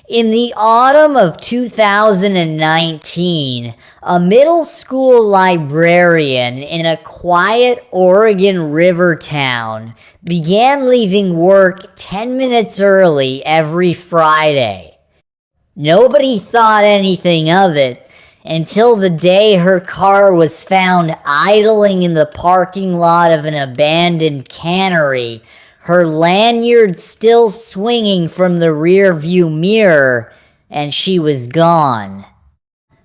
In the autumn of 2019, a middle school librarian in a quiet Oregon river town began leaving work 10 minutes early every Friday. Nobody thought anything of it until the day her car was found idling in the parking lot of an abandoned cannery, her lanyard still swinging from the rearview mirror, and she was gone.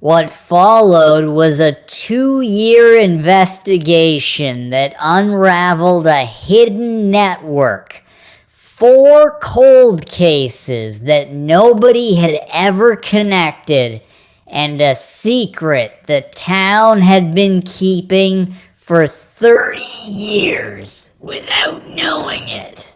What followed was a 2-year investigation that unraveled a hidden network, 4 cold cases that nobody had ever connected, and a secret the town had been keeping for 30 years without knowing it.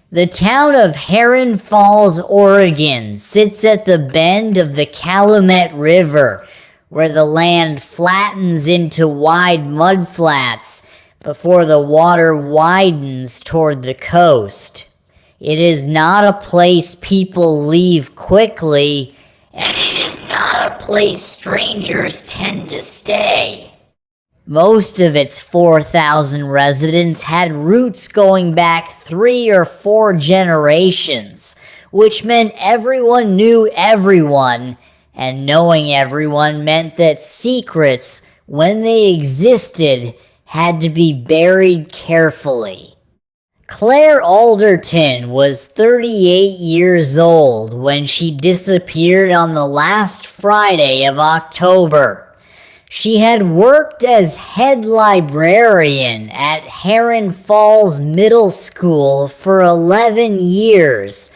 The town of Heron Falls, Oregon sits at the bend of the Calumet River, where the land flattens into wide mudflats before the water widens toward the coast. It is not a place people leave quickly, and it is not a place strangers tend to stay. Most of its 4,000 residents had roots going back 3 or 4 generations, which meant everyone knew everyone, and knowing everyone meant that secrets, when they existed, had to be buried carefully. Claire Alderton was 38 years old when she disappeared on the last Friday of October. She had worked as head librarian at Heron Falls Middle School for 11 years,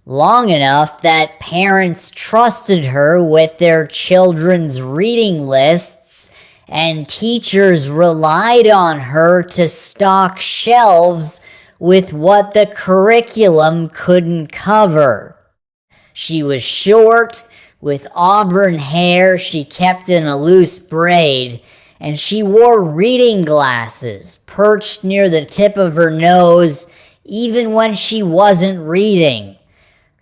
long enough that parents trusted her with their children's reading lists, and teachers relied on her to stock shelves with what the curriculum couldn't cover. She was short, with auburn hair she kept in a loose braid, and she wore reading glasses perched near the tip of her nose even when she wasn't reading.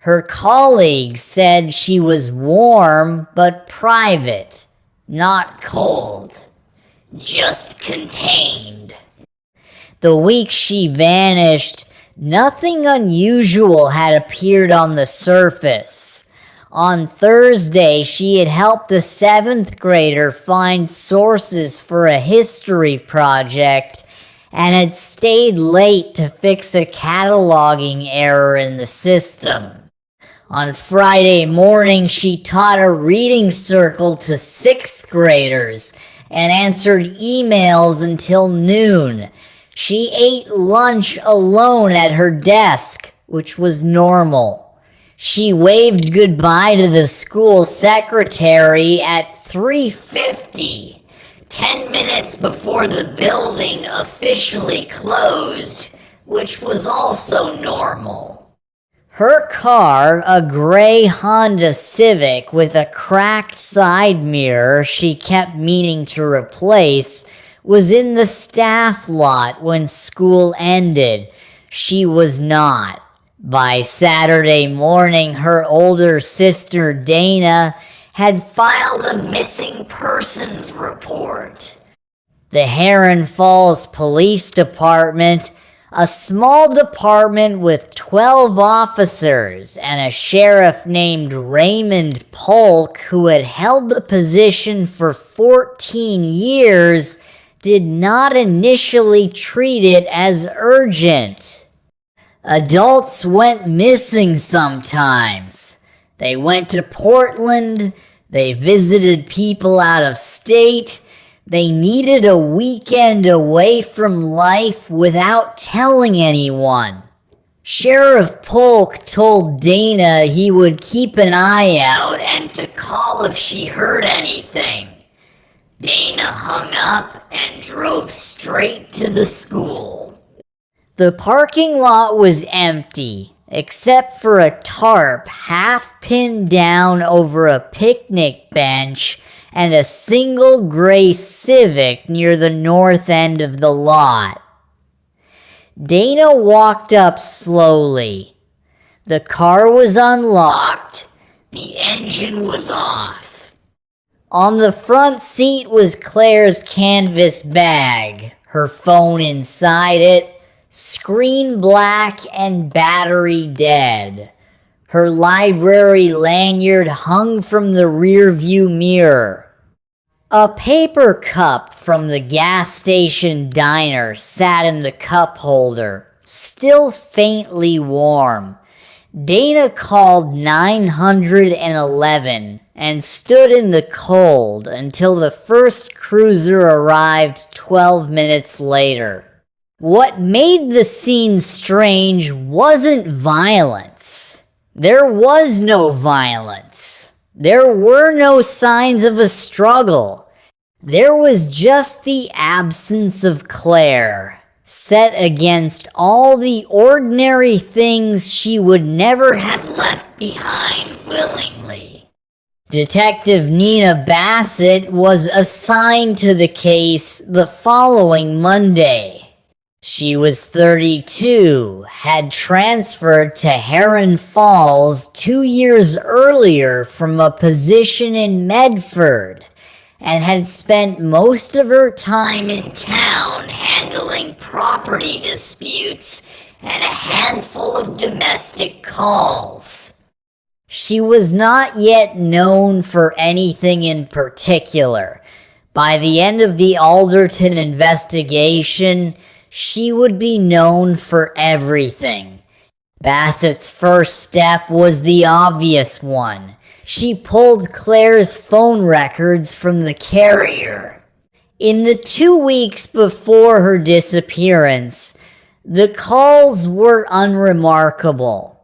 Her colleagues said she was warm but private, not cold, just contained. The week she vanished, nothing unusual had appeared on the surface. On Thursday, she had helped a 7th grader find sources for a history project and had stayed late to fix a cataloging error in the system. On Friday morning, she taught a reading circle to 6th graders and answered emails until noon. She ate lunch alone at her desk, which was normal. She waved goodbye to the school secretary at 3:50, 10 minutes before the building officially closed, which was also normal. Her car, a gray Honda Civic with a cracked side mirror she kept meaning to replace, was in the staff lot when school ended. She was not. By Saturday morning, her older sister Dana had filed a missing persons report. The Heron Falls Police Department, a small department with 12 officers and a sheriff named Raymond Polk, who had held the position for 14 years, did not initially treat it as urgent. Adults went missing sometimes. They went to Portland, they visited people out of state, they needed a weekend away from life without telling anyone. Sheriff Polk told Dana he would keep an eye out and to call if she heard anything. Dana hung up and drove straight to the school. The parking lot was empty, except for a tarp half pinned down over a picnic bench and a single gray Civic near the north end of the lot. Dana walked up slowly. The car was unlocked. The engine was off. On the front seat was Claire's canvas bag, her phone inside it, screen black and battery dead. Her library lanyard hung from the rearview mirror. A paper cup from the gas station diner sat in the cup holder, still faintly warm. Dana called 911 and stood in the cold until the first cruiser arrived 12 minutes later. What made the scene strange wasn't violence. There was no violence. There were no signs of a struggle. There was just the absence of Claire, set against all the ordinary things she would never have left behind willingly. Detective Nina Bassett was assigned to the case the following Monday. She was 32, had transferred to Heron Falls 2 years earlier from a position in Medford, and had spent most of her time in town handling property disputes and a handful of domestic calls. She was not yet known for anything in particular. By the end of the Alderton investigation, she would be known for everything. Bassett's first step was the obvious one. She pulled Claire's phone records from the carrier. In the 2 weeks before her disappearance, the calls were unremarkable.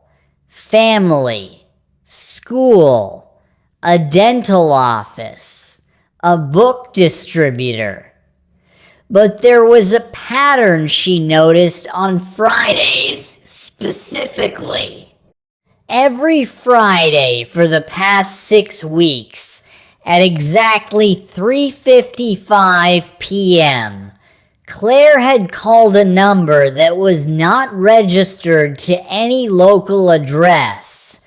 Family, school, a dental office, a book distributor. But there was a pattern she noticed on Fridays specifically. Every Friday for the past 6 weeks, at exactly 3:55 p.m., Claire had called a number that was not registered to any local address.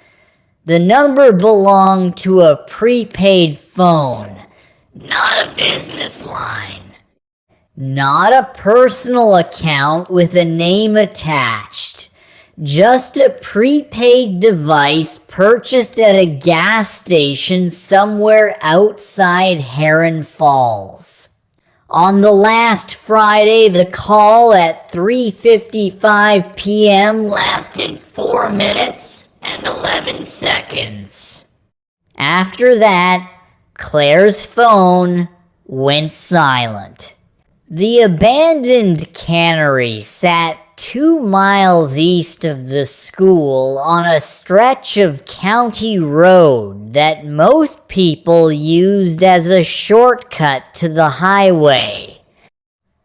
The number belonged to a prepaid phone, not a business line. Not a personal account with a name attached. Just a prepaid device purchased at a gas station somewhere outside Heron Falls. On the last Friday, the call at 3:55 p.m. lasted 4 minutes and 11 seconds. After that, Claire's phone went silent. The abandoned cannery sat 2 miles east of the school on a stretch of county road that most people used as a shortcut to the highway.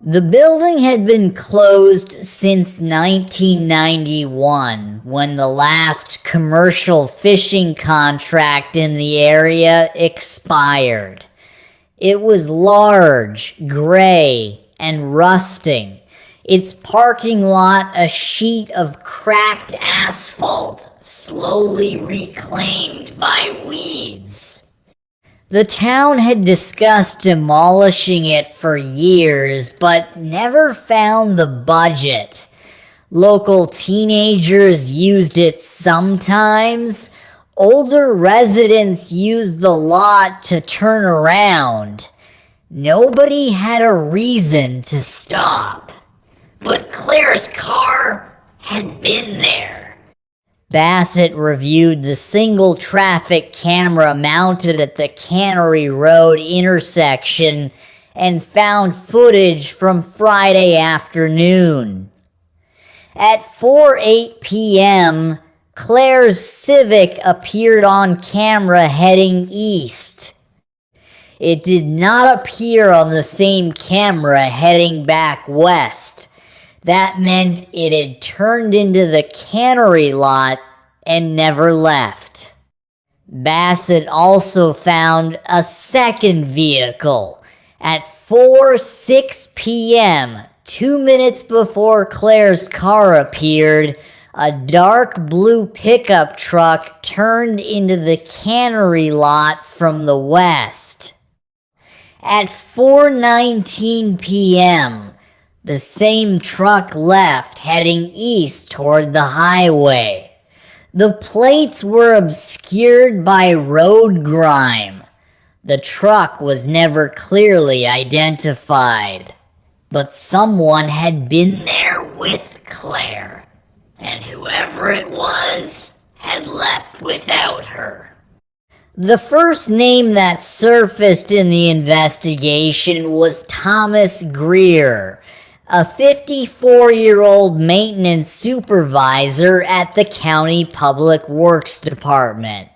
The building had been closed since 1991, when the last commercial fishing contract in the area expired. It was large, gray, and rusting, its parking lot a sheet of cracked asphalt slowly reclaimed by weeds. The town had discussed demolishing it for years, but never found the budget. Local teenagers used it sometimes. Older residents used the lot to turn around. Nobody had a reason to stop. But Claire's car had been there. Bassett reviewed the single traffic camera mounted at the Cannery Road intersection and found footage from Friday afternoon. At 4:08 p.m., Claire's Civic appeared on camera heading east. It did not appear on the same camera heading back west. That meant it had turned into the cannery lot and never left. Bassett also found a second vehicle at 4:06 p.m., 2 minutes before Claire's car appeared, a dark blue pickup truck turned into the cannery lot from the west. At 4:19 p.m., the same truck left, heading east toward the highway. The plates were obscured by road grime. The truck was never clearly identified. But someone had been there with Claire, and whoever it was had left without her. The first name that surfaced in the investigation was Thomas Greer, a 54-year-old maintenance supervisor at the County Public Works Department.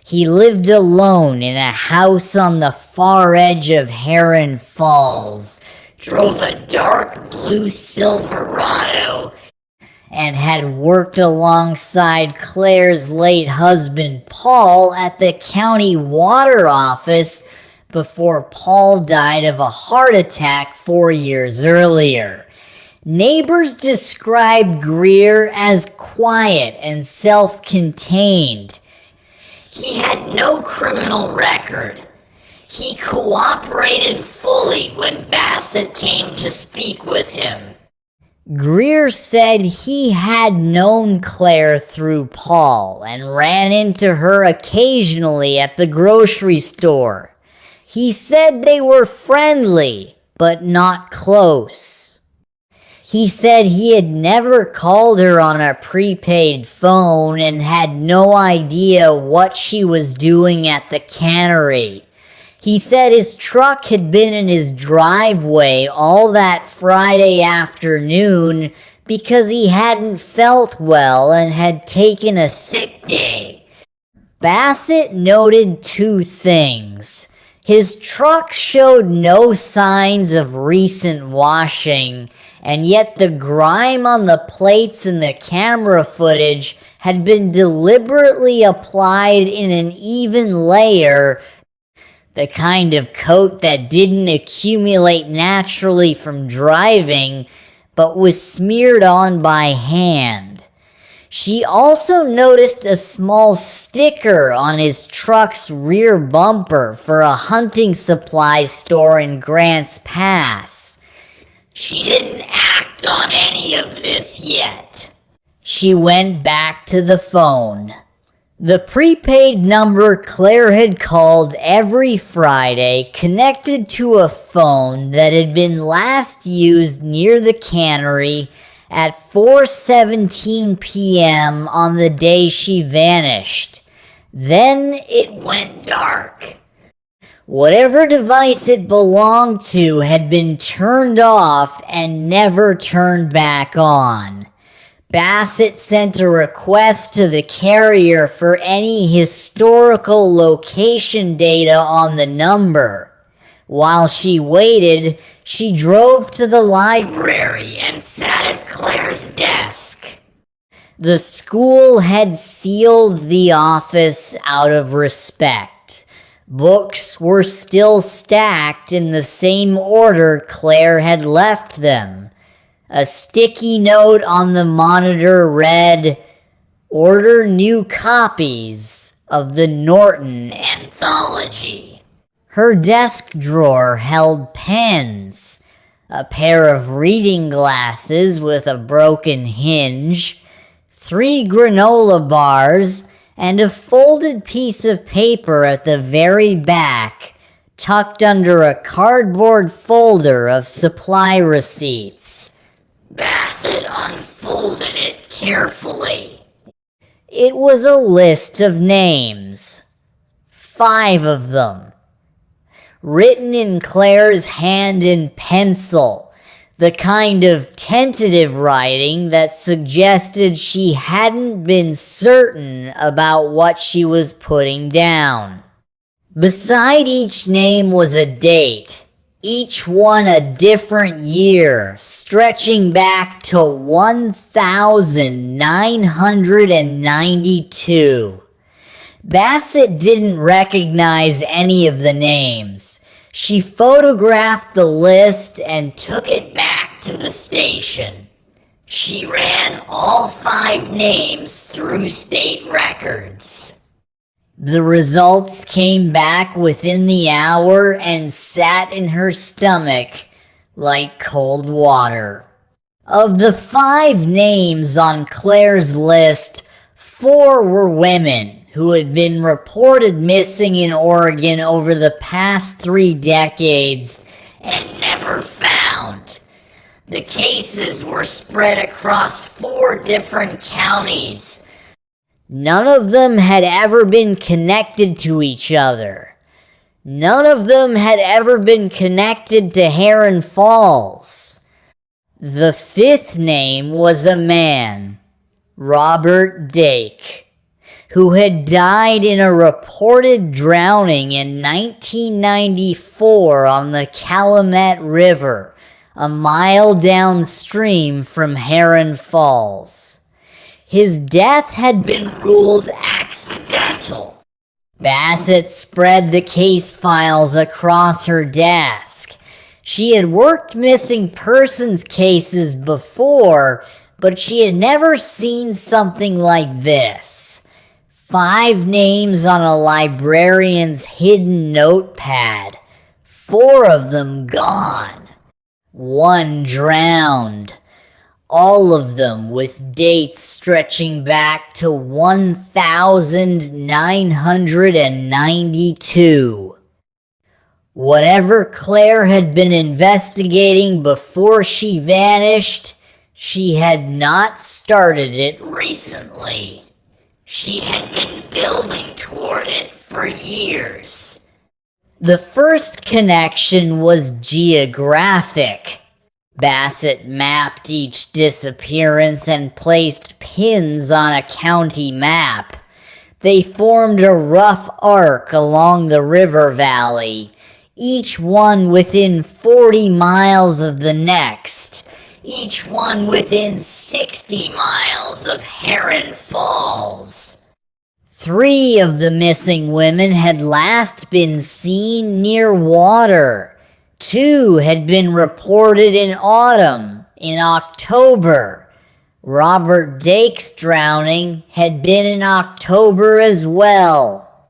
He lived alone in a house on the far edge of Heron Falls, drove a dark blue Silverado, and had worked alongside Claire's late husband Paul at the county water office before Paul died of a heart attack 4 years earlier. Neighbors described Greer as quiet and self-contained. He had no criminal record. He cooperated fully when Bassett came to speak with him. Greer said he had known Claire through Paul and ran into her occasionally at the grocery store. He said they were friendly, but not close. He said he had never called her on a prepaid phone and had no idea what she was doing at the cannery. He said his truck had been in his driveway all that Friday afternoon because he hadn't felt well and had taken a sick day. Bassett noted 2 things. His truck showed no signs of recent washing, and yet the grime on the plates in the camera footage had been deliberately applied in an even layer, the kind of coat that didn't accumulate naturally from driving, but was smeared on by hand. She also noticed a small sticker on his truck's rear bumper for a hunting supply store in Grants Pass. She didn't act on any of this yet. She went back to the phone. The prepaid number Claire had called every Friday connected to a phone that had been last used near the cannery at 4:17 p.m. on the day she vanished. Then it went dark. Whatever device it belonged to had been turned off and never turned back on. Bassett sent a request to the carrier for any historical location data on the number. While she waited, she drove to the library and sat at Claire's desk. The school had sealed the office out of respect. Books were still stacked in the same order Claire had left them. A sticky note on the monitor read, "Order new copies of the Norton Anthology." Her desk drawer held pens, a pair of reading glasses with a broken hinge, 3 granola bars, and a folded piece of paper at the very back, tucked under a cardboard folder of supply receipts. Bassett unfolded it carefully. It was a list of names. 5 of them. Written in Claire's hand in pencil, the kind of tentative writing that suggested she hadn't been certain about what she was putting down. Beside each name was a date, each one a different year, stretching back to 1992. Bassett didn't recognize any of the names. She photographed the list and took it back to the station. She ran all 5 names through state records. The results came back within the hour and sat in her stomach like cold water. Of the 5 names on Claire's list, 4 were women who had been reported missing in Oregon over the past 3 decades and never found. The cases were spread across 4 different counties. None of them had ever been connected to each other. None of them had ever been connected to Heron Falls. The 5th name was a man, Robert Dake, who had died in a reported drowning in 1994 on the Calumet River, a mile downstream from Heron Falls. His death had been ruled accidental. Bassett spread the case files across her desk. She had worked missing persons cases before, but she had never seen something like this. 5 names on a librarian's hidden notepad. 4 of them gone. 1 drowned. All of them with dates stretching back to 1992. Whatever Claire had been investigating before she vanished, she had not started it recently. She had been building toward it for years. The first connection was geographic. Bassett mapped each disappearance and placed pins on a county map. They formed a rough arc along the river valley, each one within 40 miles of the next, each one within 60 miles of Heron Falls. 3 of the missing women had last been seen near water. 2 had been reported in autumn, in October. Robert Dake's drowning had been in October as well.